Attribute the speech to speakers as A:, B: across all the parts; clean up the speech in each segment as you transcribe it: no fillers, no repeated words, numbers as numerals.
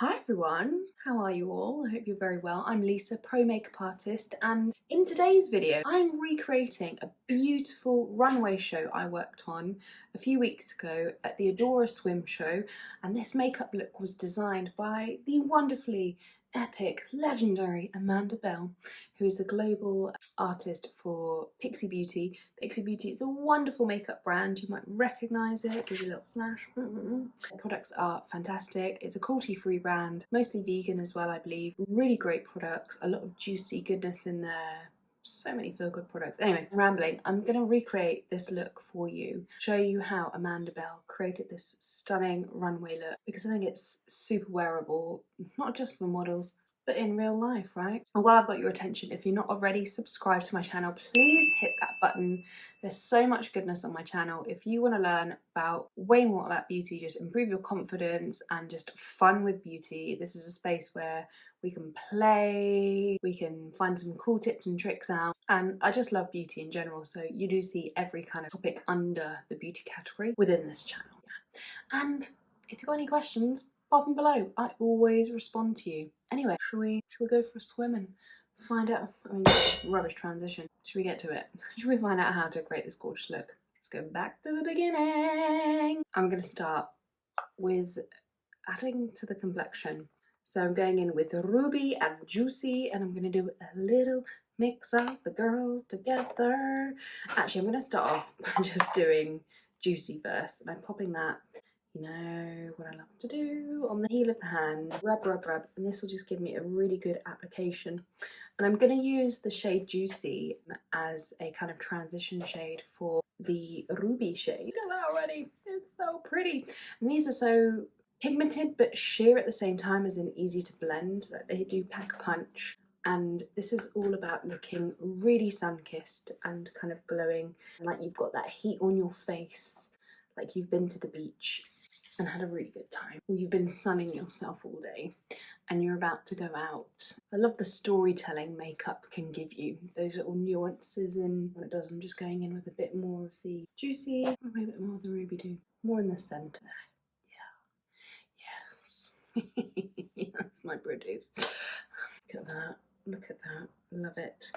A: Hi everyone, how are you all? I hope you're very well. I'm Lisa, pro makeup artist, and in today's video I'm recreating a beautiful runway show I worked on a few weeks ago at the Adora Swim show, and this makeup look was designed by the wonderfully epic, legendary Amanda Bell, who is the global artist for Pixi Beauty. Pixi Beauty is a wonderful makeup brand. You might recognise it, give you a little flash. The products are fantastic. It's a cruelty-free brand, mostly vegan as well, I believe. Really great products, a lot of juicy goodness in there. So many feel-good products. Anyway, I'm rambling. I'm going to recreate this look for you, show you how Amanda Bell created this stunning runway look, because I think it's super wearable, not just for models, but in real life, right? And while I've got your attention, if you're not already subscribed to my channel, please hit that button. There's so much goodness on my channel. If you want to learn about way more about beauty, just improve your confidence and just fun with beauty, this is a space where we can play, we can find some cool tips and tricks out. And I just love beauty in general, so you do see every kind of topic under the beauty category within this channel. And if you've got any questions, pop them below. I always respond to you. Anyway, should we go for a swim and find out? I mean, rubbish transition. Should we get to it? Should we find out how to create this gorgeous look? Let's go back to the beginning. I'm going to start with adding to the complexion. So I'm going in with Ruby and Juicy, and I'm going to do a little mix of the girls together. Actually, I'm going to start off by just doing Juicy first, and I'm popping that, you know what I love to do, on the heel of the hand, rub, rub, rub, and this will just give me a really good application. And I'm going to use the shade Juicy as a kind of transition shade for the Ruby shade. Look at that already, it's so pretty. And these are so pigmented but sheer at the same time, as in easy to blend, that they do pack a punch. And this is all about looking really sun-kissed and kind of glowing, like you've got that heat on your face, like you've been to the beach and had a really good time, or you've been sunning yourself all day and you're about to go out. I love the storytelling makeup can give you, those little nuances in what it does. I'm just going in with a bit more of the Juicy, probably a bit more of the Ruby too, more in the centre. That's my produce. Look at that, look at that, love it.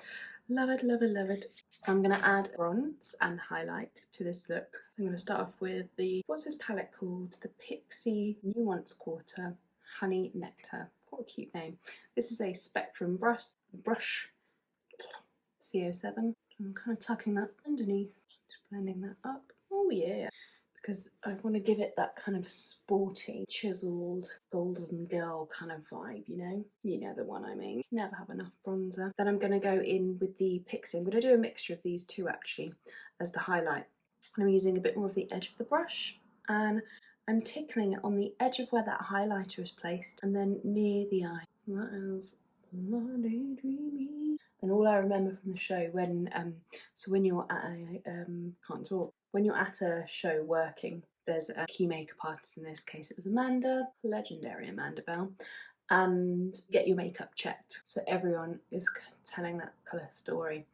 A: Love it, love it, love it. I'm going to add bronze and highlight to this look. So I'm going to start off with the, what's this palette called? The Pixi Nuance Quarter Honey Nectar. What a cute name. This is a Spectrum brush CO7. I'm kind of tucking that underneath, just blending that up. Oh yeah. Because I want to give it that kind of sporty, chiseled, golden girl kind of vibe, you know? You know the one I mean. Never have enough bronzer. Then I'm going to go in with the Pixi. I'm going to do a mixture of these two actually as the highlight. And I'm using a bit more of the edge of the brush, and I'm tickling it on the edge of where that highlighter is placed, and then near the eye. What else? And all I remember from the show when so when you're at a can't talk, when you're at a show working, there's a key makeup artist. In this case it was Amanda, legendary Amanda Bell, and get your makeup checked, so everyone is telling that colour story,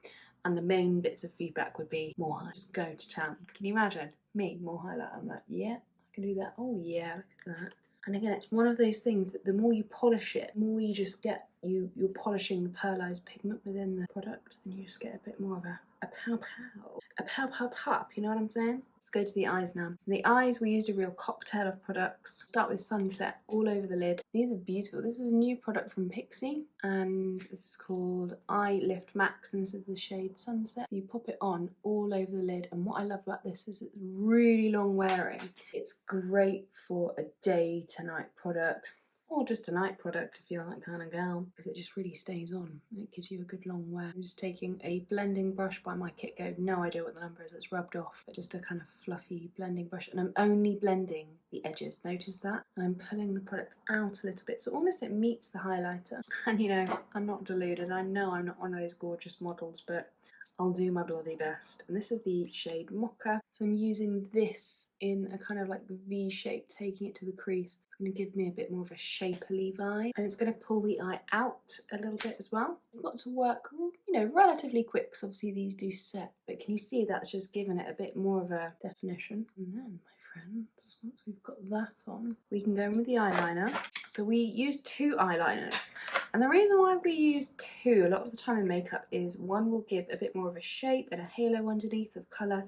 A: and the main bits of feedback would be more highlight, just go to town. Can you imagine me, more highlight? I'm like, yeah, I can do that. Oh yeah, look at that. And again, it's one of those things that the more you polish it, the more you just get, you're polishing the pearlized pigment within the product, and you just get a bit more of a pow pow. A pow pow pop, you know what I'm saying? Let's go to the eyes now. So the eyes, we used a real cocktail of products. Start with Sunset all over the lid. These are beautiful. This is a new product from Pixi, and this is called EyeLift Max, and this is the shade Sunset. You pop it on all over the lid, and what I love about this is it's really long wearing. It's great for a day to night product, or just a night product if you're that kind of girl, because it just really stays on. It gives you a good long wear. I'm just taking a blending brush by my Kitco. No idea what the number is, it's rubbed off, but just a kind of fluffy blending brush, and I'm only blending the edges, notice that? And I'm pulling the product out a little bit, so almost it meets the highlighter. And you know, I'm not deluded, I know I'm not one of those gorgeous models, but I'll do my bloody best. And this is the shade Mocha. So I'm using this in a kind of like V shape, taking it to the crease. It's going to give me a bit more of a shapely vibe, and it's going to pull the eye out a little bit as well. I've got to work, you know, relatively quick, because obviously these do set, but can you see that's just given it a bit more of a definition? And then, my friends, once we've got that on, we can go in with the eyeliner. So we use 2 eyeliners, and the reason why we use 2 a lot of the time in makeup is one will give a bit more of a shape and a halo underneath of colour,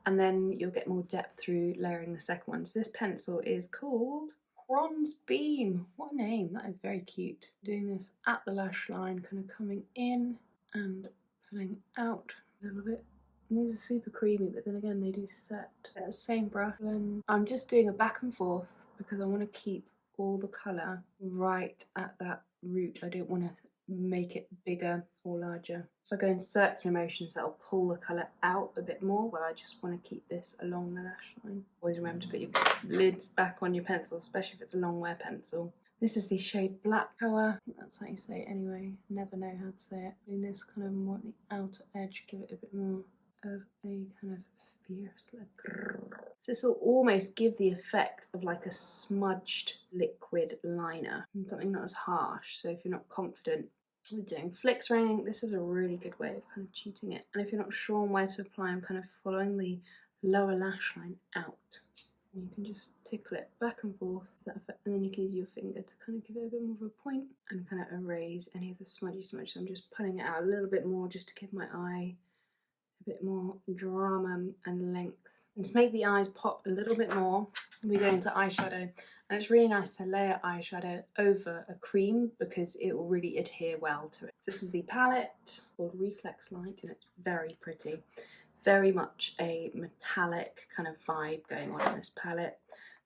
A: and then you'll get more depth through layering the second one. So this pencil is called Bronze Beam. What a name, that is very cute. Doing this at the lash line, kind of coming in and pulling out a little bit. And these are super creamy, but then again they do set. That same brush, and I'm just doing a back and forth because I want to keep all the colour right at that root. I don't want to make it bigger or larger. If I go in circular motions, that'll pull the colour out a bit more, but I just want to keep this along the lash line. Always remember to put your lids back on your pencil, especially if it's a long wear pencil. This is the shade Blackcocoa. I think that's how you say it anyway. Never know how to say it. Doing this kind of more at the outer edge, give it a bit more of a kind of fierce look. So this will almost give the effect of like a smudged liquid liner, and something not as harsh. So if you're not confident with doing flicks or anything, this is a really good way of kind of cheating it. And if you're not sure on where to apply, I'm kind of following the lower lash line out. And you can just tickle it back and forth, that effect, and then you can use your finger to kind of give it a bit more of a point and kind of erase any of the smudgy smudge. So I'm just pulling it out a little bit more just to give my eye a bit more drama and length. And to make the eyes pop a little bit more, we go into eyeshadow. And it's really nice to layer eyeshadow over a cream because it will really adhere well to it. This is the palette called Reflex Light, and it's very pretty. Very much a metallic kind of vibe going on in this palette.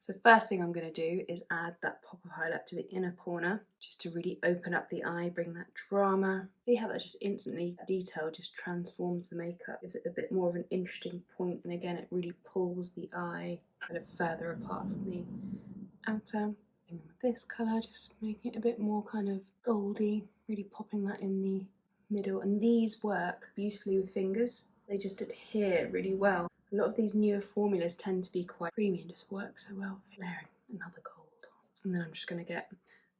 A: So first thing I'm going to do is add that pop of highlight to the inner corner, just to really open up the eye, bring that drama. See how that just instantly, detail just transforms the makeup, gives it a bit more of an interesting point, and again it really pulls the eye kind of further apart from the outer. And with this colour, just making it a bit more kind of goldy, really popping that in the middle. And these work beautifully with fingers. They just adhere really well. A lot of these newer formulas tend to be quite creamy and just work so well for layering another gold. And then I'm just going to get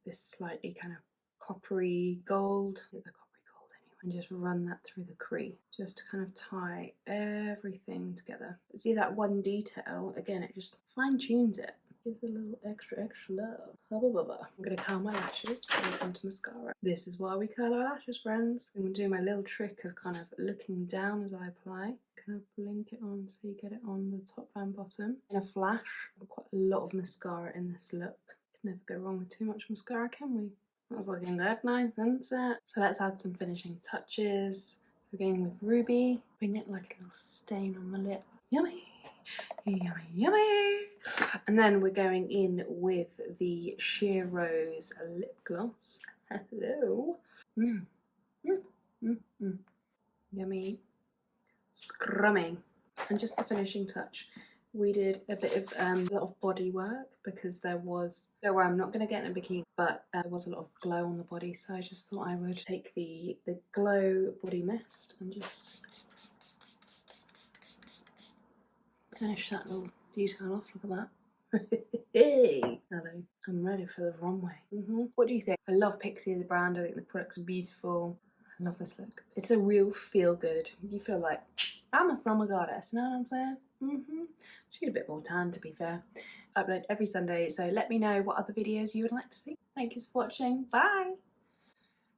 A: this slightly kind of coppery gold, the coppery gold anyway, and just run that through the crease, just to kind of tie everything together. See that one detail, again, it just fine tunes it. Gives a little extra love. Hubba bubba. I'm going to curl my lashes before I come to mascara. This is why we curl our lashes, friends. I'm going to do my little trick of kind of looking down as I apply. Kind of blink it on so you get it on the top and bottom. In a flash, quite a lot of mascara in this look. Can never go wrong with too much mascara, can we? That's looking good, nice and set. So let's add some finishing touches. We're going with Ruby. Bring it like a little stain on the lip. Yummy! Yummy, yummy! And then we're going in with the Sheer Rose lip gloss. Hello. Yummy. Scrummy. And just the finishing touch. We did a bit of a lot of body work because I'm not going to get in a bikini, but there was a lot of glow on the body, so I just thought I would take the glow body mist and just finish that little detail off. Look at that. Hey! Hello. I'm ready for the runway. What do you think? I love Pixi as a brand. I think the products are beautiful. I love this look. It's a real feel good. You feel like, I'm a summer goddess, you know what I'm saying? She's a bit more tan, to be fair. Upload every Sunday, so let me know what other videos you would like to see. Thank you for watching. Bye!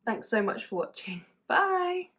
A: Thanks so much for watching. Bye!